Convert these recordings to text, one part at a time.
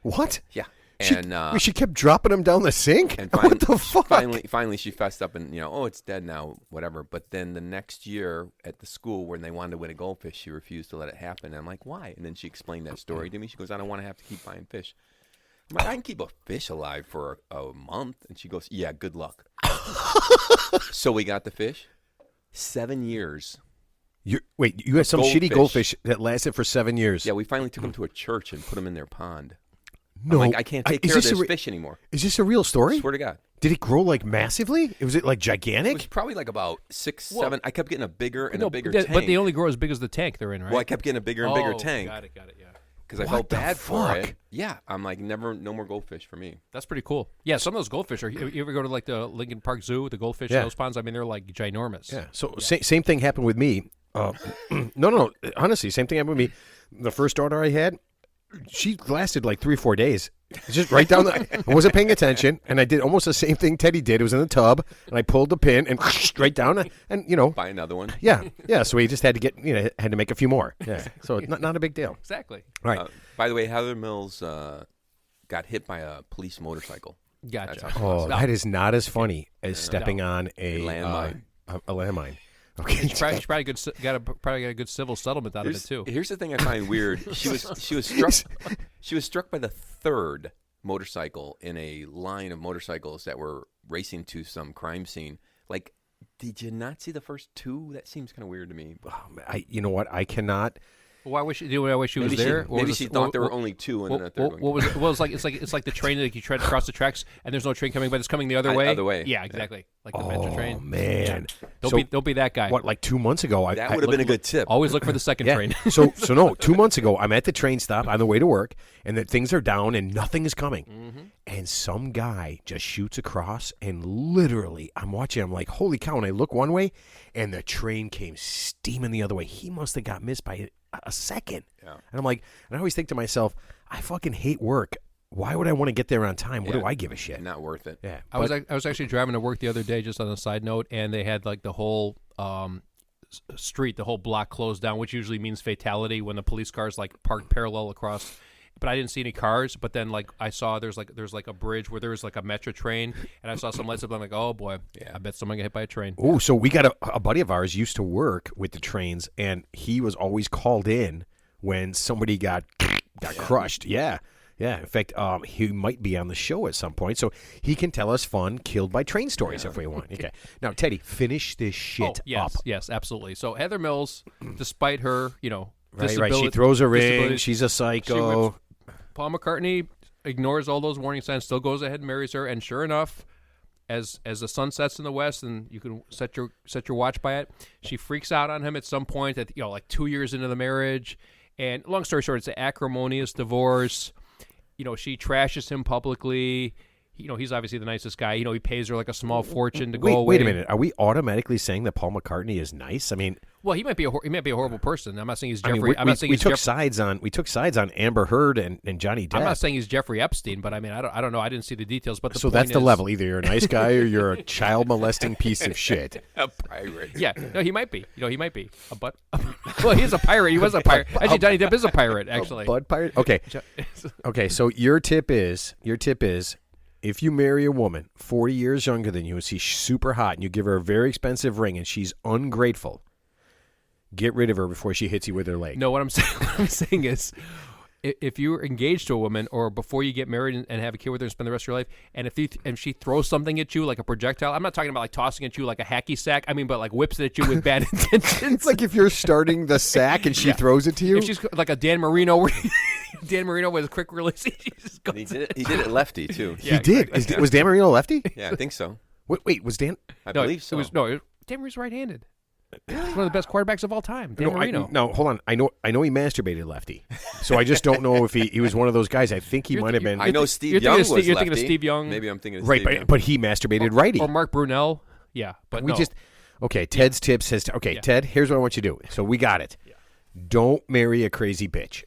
What? Yeah. She kept dropping them down the sink? And What the fuck? Finally, she fessed up and, it's dead now, whatever. But then the next year at the school when they wanted to win a goldfish, she refused to let it happen. And I'm like, why? And then she explained that story to me. She goes, I don't want to have to keep buying fish. I'm like, I can keep a fish alive for a month. And she goes, yeah, good luck. So we got the fish. 7 years. You had some shitty goldfish that lasted for 7 years. Yeah, we finally took them to a church and put them in their pond. No, I'm like, I can't take care of this fish anymore. Is this a real story? I swear to God. Did it grow like massively? Was it like gigantic? It was probably like about 6, 7. I kept getting a bigger and a bigger tank. But they only grow as big as the tank they're in, right? Well, I kept getting a bigger and bigger tank. Got it, yeah. Because I felt bad for it. Yeah, I'm like, no more goldfish for me. That's pretty cool. Yeah, some of those goldfish are. You ever go to like the Lincoln Park Zoo, the goldfish in those ponds? I mean, they're like ginormous. Yeah. So same thing happened with me. No. Honestly, same thing happened with me. The first daughter I had, she lasted like 3 or 4 days. Just right down I wasn't paying attention, and I did almost the same thing Teddy did. It was in the tub, and I pulled the pin and right down, and buy another one. Yeah. So we just had to had to make a few more. Yeah. So not a big deal. Exactly. All right. By the way, Heather Mills got hit by a police motorcycle. Gotcha. That is not as funny as stepping on a landmine. A landmine. Okay. She probably got a good civil settlement out of it too. Here's the thing I find weird. She was struck by the third motorcycle in a line of motorcycles that were racing to some crime scene. Like, did you not see the first two? That seems kind of weird to me. You know what? I cannot. Why wish she was there? Maybe she thought there were only two, and then a third one. What was it? Well, it's like the train that you try to cross the tracks, and there's no train coming, but it's coming the other way. Other way. Yeah, exactly. Like the metro train. Oh man! Don't be that guy. What? Like 2 months ago, that would have been a good tip. Always look for the second train. So no. 2 months ago, I'm at the train stop on the way to work, and that things are down and nothing is coming, and some guy just shoots across, and literally, I'm watching. I'm like, holy cow! And I look one way, and the train came steaming the other way. He must have got missed by a second. Yeah. And I'm like, and I always think to myself, I fucking hate work. Why would I want to get there on time? What do I give a shit? Not worth it. Yeah. I was actually driving to work the other day, just on a side note, and they had like the whole street, the whole block closed down, which usually means fatality when the police cars like parked parallel across. But I didn't see any cars. But then like I saw there's like a bridge where there's like a metro train, and I saw some lights up. I'm like, oh boy, I bet someone got hit by a train. Oh, so we got a buddy of ours used to work with the trains, and he was always called in when somebody got crushed. Yeah. In fact, he might be on the show at some point, so he can tell us fun killed by train stories if we want. Okay. Now, Teddy, finish this shit up. Yes, absolutely. So Heather Mills, despite her, right. She throws her ring. She's a psycho. Paul McCartney ignores all those warning signs, still goes ahead and marries her, and sure enough, as the sun sets in the west, and you can set your watch by it, she freaks out on him at some point. At like 2 years into the marriage, and long story short, it's an acrimonious divorce. She trashes him publicly. He's obviously the nicest guy. He pays her like a small fortune to go away. Wait a minute. Are we automatically saying that Paul McCartney is nice? I mean, well, he might be a horrible person. I'm not saying he's Jeffrey. We took sides on Amber Heard and Johnny Depp. I'm not saying he's Jeffrey Epstein, but I mean, I don't know. I didn't see the details. But so that's the level. Either you're a nice guy or you're a child molesting piece of shit. A pirate. Yeah. No, he might be. He might be. Well, he's a pirate. He was a pirate. Actually, Johnny Depp is a pirate. Actually, a bud pirate. Okay. Okay. So your tip is. If you marry a woman 40 years younger than you and she's super hot and you give her a very expensive ring and she's ungrateful, get rid of her before she hits you with her leg. No, what I'm saying is, if you're engaged to a woman or before you get married and have a kid with her and spend the rest of your life, and if she throws something at you like a projectile, I'm not talking about like tossing at you like a hacky sack. I mean, but like whips it at you with bad intentions. It's like if you're starting the sack and she throws it to you. If she's like a Dan Marino, with a quick release. He did it lefty too. He did. Exactly. Was Dan Marino lefty? Yeah, I think so. Wait, was Dan? I believe so. Dan Marino's right-handed. He's one of the best quarterbacks of all time. Dan Marino. No, hold on. I know he masturbated lefty. So I just don't know if he was one of those guys. I think he might have been. I know Steve Young was lefty. You're thinking of Steve Young. Maybe I'm thinking of Steve Young. But he masturbated righty. Or Mark Brunell. Yeah, but Okay, Ted's tip says. Okay, Ted, here's what I want you to do. So we got it. Yeah. Don't marry a crazy bitch.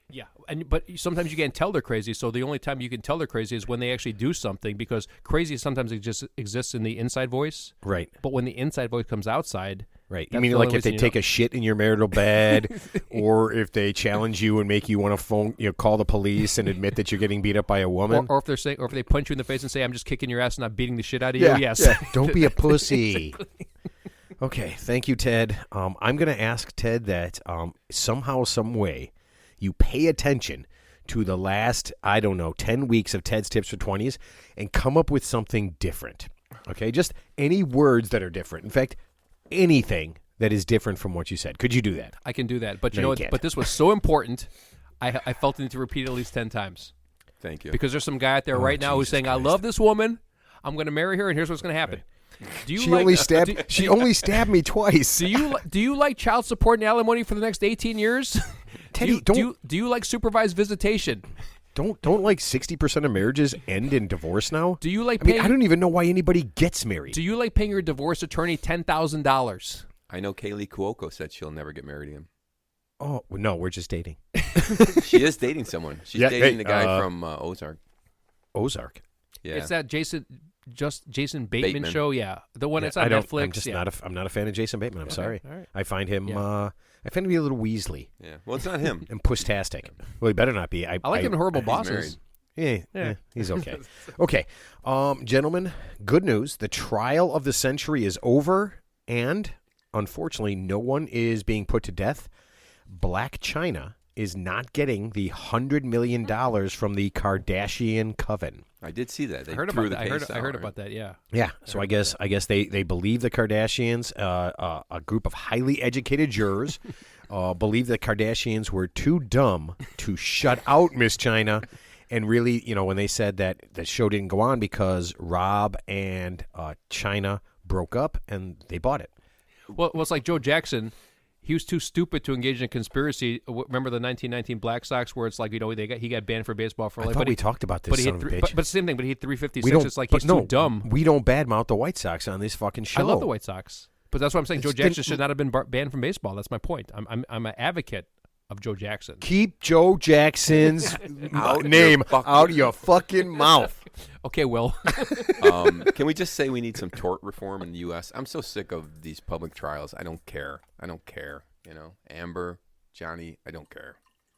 Yeah, but sometimes you can't tell they're crazy. So the only time you can tell they're crazy is when they actually do something, because crazy sometimes exists in the inside voice. Right. But when the inside voice comes outside, Right. You That's mean the like only if they reason you take know. a shit in your marital bed, or if they challenge you and make you want to call the police and admit that you're getting beat up by a woman? Or if they're saying, or if they punch you in the face and say, "I'm just kicking your ass and not beating the shit out of you." Yes. Yeah. Don't be a pussy. Okay. Thank you, Ted. I'm going to ask Ted that somehow, some way, you pay attention to the last, 10 weeks of Ted's Tips for 20s and come up with something different. Okay? Just any words that are different. In fact, anything that is different from what you said. Could you do that? I can do that. But No, you you know, can't. but this was so important, I felt the need to repeat it at least 10 times. Thank you. Because there's some guy out there right now who's Jesus saying, Christ. "I love this woman. I'm going to marry her, and here's what's going to happen." Do you She like, only stabbed. do- She only stabbed me twice. Do you like child support and alimony for the next 18 years? Teddy, do you like supervised visitation? Don't like 60% of marriages end in divorce now? Do you like I mean, paying? I don't even know why anybody gets married. Do you like paying your divorce attorney $10,000? I know Kaylee Cuoco said she'll never get married again. Oh no, we're just dating. She is dating someone. She's Yeah, dating hey, the guy from Ozark. Ozark. Yeah. It's that Jason Bateman show, yeah, the one that's on I don't. Netflix. I'm just yeah. not. I'm not a fan of Jason Bateman. I'm sorry. all right. I find him. Yeah. I find him to be a little Weasley Yeah. Well, it's not him. and puss-tastic. Well, he better not be. I like him in Horrible Bosses. married. Yeah, he's okay. Okay, gentlemen, good news. The trial of the century is over, and unfortunately, no one is being put to death. Black China is not getting the $100 million from the Kardashian coven. I did see that. They I heard threw about the that. case I heard out, about that. Yeah. Yeah, so I guess they believe the Kardashians, a group of highly educated jurors, believe the Kardashians were too dumb to shut out Miss China, and really, when they said that the show didn't go on because Rob and China broke up and they bought it. Well, it's like Joe Jackson. He was too stupid to engage in a conspiracy. Remember the 1919 Black Sox, where it's like he got banned for baseball for I life. thought But we talked about this. But he Son hit of a three, bitch. but same thing. But he hit 356. We don't. It's like but he's no, too dumb. We don't badmouth the White Sox on this fucking show. I love the White Sox, but that's what I'm saying. Joe It's Jackson been- should not have been banned from baseball. That's my point. I'm an advocate of Joe Jackson. Keep Joe Jackson's Out your name fucking- out of your fucking mouth. Okay, Will. Can we just say we need some tort reform in the U.S.? I'm so sick of these public trials. I don't care. Amber, Johnny, I don't care.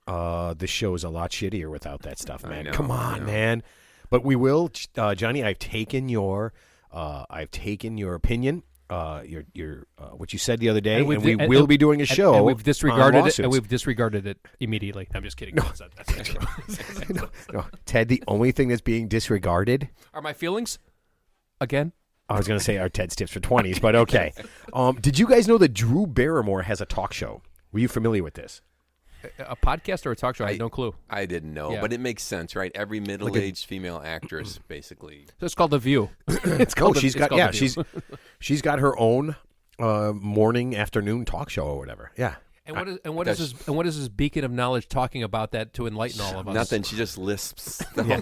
The show is a lot shittier without that stuff, I man. know, Come I on, know. man. But we will, Johnny. I've taken your opinion, your what you said the other day, and we will be doing a show. and we've disregarded on it. And lawsuits. we've disregarded it immediately. I'm just kidding. That's not true. No, Ted, the only thing that's being disregarded. Are my feelings again? I was going to say our Ted's Tips for 20s, but okay. Did you guys know that Drew Barrymore has a talk show? Were you familiar with this? A podcast or a talk show? I had no clue. I didn't know, Yeah. but it makes sense, right? Every middle-aged female actress, basically. So it's called The View. It's called. She's got. called Yeah, The View. she's got her own morning, afternoon talk show or whatever. Yeah. And what is this beacon of knowledge talking about that to enlighten all of us? Nothing. She just lisps. Yeah.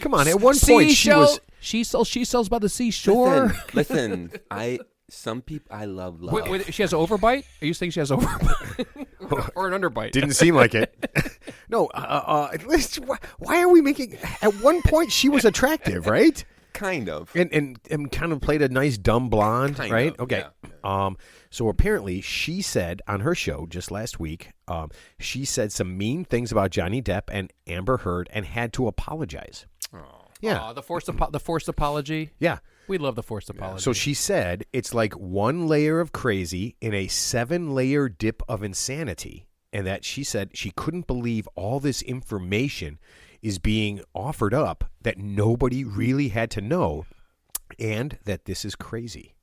Come on. At one point, she was. She sells by the seashore. Listen, some people, I love love. Wait, she has an overbite? Are you saying she has an overbite or an underbite? Didn't seem like it. No. At least, why are we making? At one point, she was attractive, right? Kind of. And kind of played a nice dumb blonde, Kind right? of, Okay. yeah. So apparently she said on her show just last week, she said some mean things about Johnny Depp and Amber Heard and had to apologize. Yeah. Aw, the forced apology. Yeah. We love the forced apology. So she said it's like one layer of crazy in a 7-layer dip of insanity. And that she said she couldn't believe all this information is being offered up that nobody really had to know, and that this is crazy.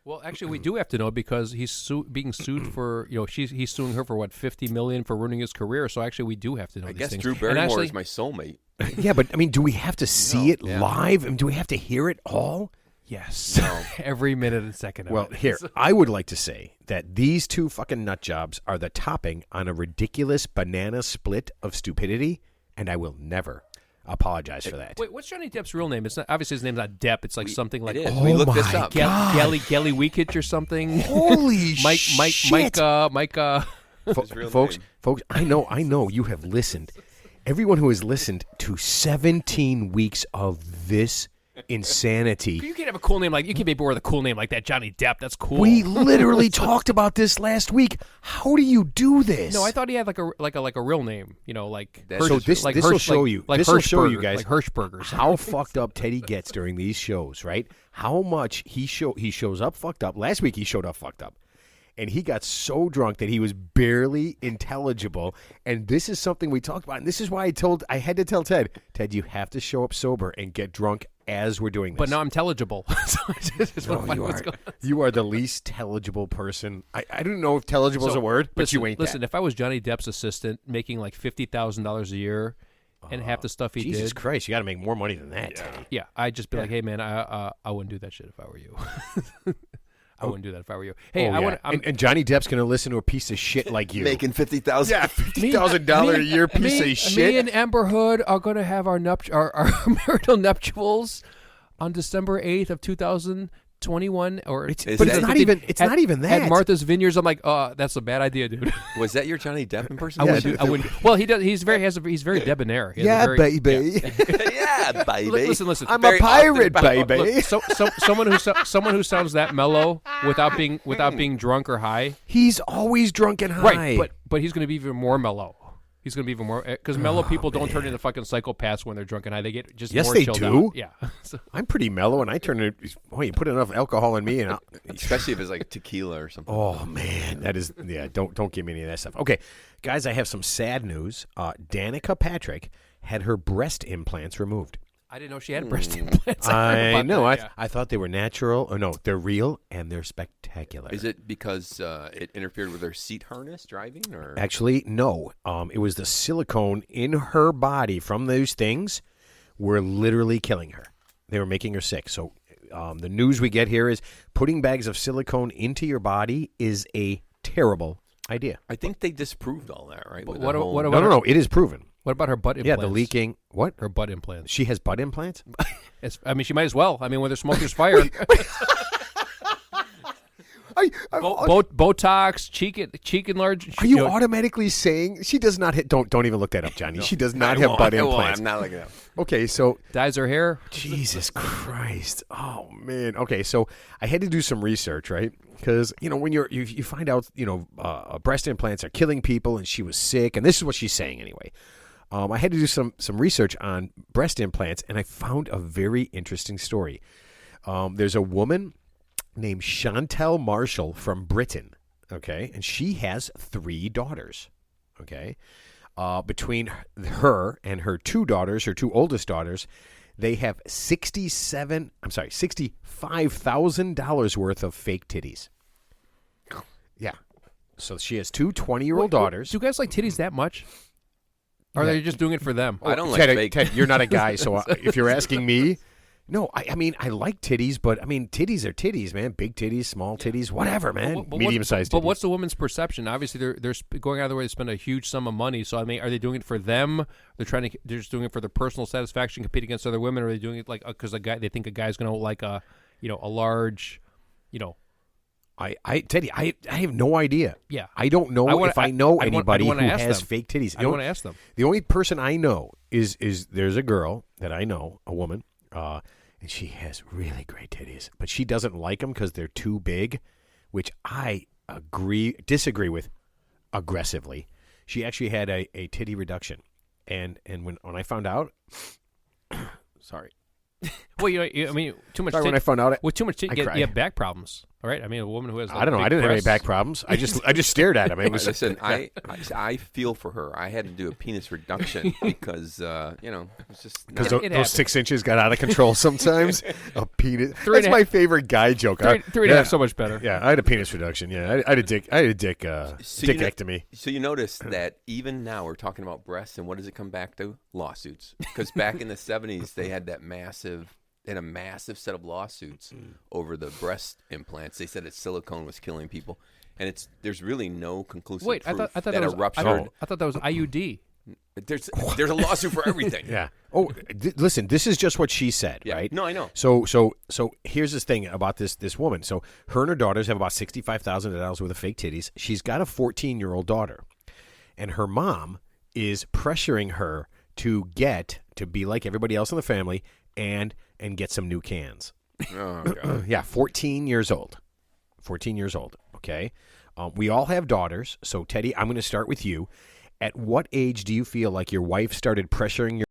Well, actually, we do have to know because he's being sued for, he's suing her for what, $50 million for ruining his career. So actually, we do have to know I these guess things. Drew And Barrymore actually, is my soulmate. Yeah, but I mean, do we have to see it yeah. live? I mean, do we have to hear it all? yes, every minute and second. Well, of it. here, I would like to say that these two fucking nut jobs are the topping on a ridiculous banana split of stupidity, and I will never apologize for that. Wait, what's Johnny Depp's real name? It's not obviously his name's not Depp. It's like something like It is. Oh We looked this my up. God. Gelly Weekich or something. Holy Mike. shit! His real Folks, name. I know you have listened. Everyone who has listened to 17 weeks of this insanity. You can't have a cool name like you can't be born with a cool name like that, Johnny Depp. That's cool. We literally talked about this last week. How do you do this? No, I thought he had like a real name. You know, like So this will show you. like This will show you Hirschberger, guys like Hirschbergers. how fucked up Teddy gets during these shows, right? How much he shows up fucked up. Last week he showed up fucked up. And he got so drunk that he was barely intelligible. And this is something we talked about. And this is why I had to tell Ted, you have to show up sober and get drunk as we're doing this. But now I'm telligible. So I just want to find what's going on. You are the least telligible person. I don't know if telligible is a word, but you ain't Listen, that. if I was Johnny Depp's assistant making like $50,000 a year and half the stuff he Jesus did. Christ, you got to make more money than that, Teddy. Yeah, I'd just be like, hey, man, I wouldn't do that shit if I were you. I wouldn't do that if I were you. Hey, and Johnny Depp's going to listen to a piece of shit like you. Making $50,000. Yeah, $50,000 a year piece of shit. Me and Amber Hood are going to have our marital nuptials on December 8th of 2021. But it's not even that. At Martha's Vineyards, I'm like, that's a bad idea, dude. Was that your Johnny Depp I impersonation? wouldn't. Well, he does. He's very debonair. He has Yeah, a very, baby. Yeah, baby. Listen. I'm Very a pirate, often- baby. Look, someone who sounds that mellow without being drunk or high. He's always drunk and high. Right, but he's going to be even more mellow. He's going to be even more because mellow people don't turn into fucking psychopaths when they're drunk and high. They get just Yes, more they chilled do. out. Yeah. So, I'm pretty mellow, and I turn it. Oh, you put enough alcohol in me, and Especially if it's like tequila or something. oh man, that is Don't give me any of that stuff. Okay, guys, I have some sad news. Danica Patrick had her breast implants removed. I didn't know she had breast implants. I know. Yeah. I thought they were natural. Oh no, they're real and they're spectacular. Is it because it interfered with her seat harness driving? Or Actually, no. It was the silicone in her body from those things were literally killing her. They were making her sick. So the news we get here is putting bags of silicone into your body is a terrible idea. I think they disproved all that, right? With what the about- whole- what about- No. It is proven. What about her butt implants? Yeah, the leaking. What? Her butt implants. She has butt implants? She might as well. I mean, when there's smoke, there's fire. Botox, cheek enlarged. Are you automatically saying she does not hit? Don't even look that up, Johnny. She does not have butt implants. I'm not looking up. Okay, so dyes her hair? Jesus Christ. Oh man. Okay, so I had to do some research, right? Because when you find out breast implants are killing people, and she was sick, and this is what she's saying anyway. I had to do some research on breast implants, and I found a very interesting story. There's a woman named Chantel Marshall from Britain, okay? And she has 3 daughters, okay? Between her and her 2 daughters, her 2 oldest daughters, they have $65,000 worth of fake titties. Yeah. So she has 2 20-year-old daughters. Do you guys like titties that much? Or are they just doing it for them? I don't like Ted, fake. Ted, you're not a guy, so if you're asking me, no, I mean, I like titties, but I mean, titties are titties, man. Big titties, small titties, whatever, man. Medium-sized titties. But what's the woman's perception? Obviously, they're going out of their way to spend a huge sum of money. So, I mean, are they doing it for them? They're just doing it for their personal satisfaction, compete against other women? Or are they doing it like because they think a guy's going to like a large, Teddy, I have no idea. Yeah. I don't know if I know anybody who has fake titties. I want to ask them. The only person I know is there's a girl that I know, a woman, and she has really great titties, but she doesn't like them because they're too big, which I disagree with aggressively. She actually had a titty reduction, and when I found out, sorry. Well, I mean, too much. Sorry, when I found out, with too much titty, I cried. you have back problems. All right. I mean, a woman who has I don't know. I didn't have any back problems. I just stared at him. It was Listen, I feel for her. I had to do a penis reduction because it's just because It those happens. 6 inches got out of control sometimes. A penis. Three and That's a my half- favorite guy joke. Three and a half so much better. Yeah, I had a penis reduction. Yeah, I had a dick. Dickectomy. So you notice that even now we're talking about breasts, and what does it come back to? Lawsuits. Because back in the 70s, they had a massive set of lawsuits over the breast implants. They said that silicone was killing people, and there's really no conclusive Wait, proof I thought that that was a ruptured. I thought that was IUD. There's a lawsuit for everything. Yeah. Oh, listen. This is just what she said, Yeah. right? No, I know. So here's this thing about this woman. So her and her daughters have about $65,000 worth of fake titties. She's got a 14-year-old daughter, and her mom is pressuring her to be like everybody else in the family and get some new cans. Oh, God. Yeah, 14 years old. 14 years old, okay? We all have daughters, so Teddy, I'm going to start with you. At what age do you feel like your wife started pressuring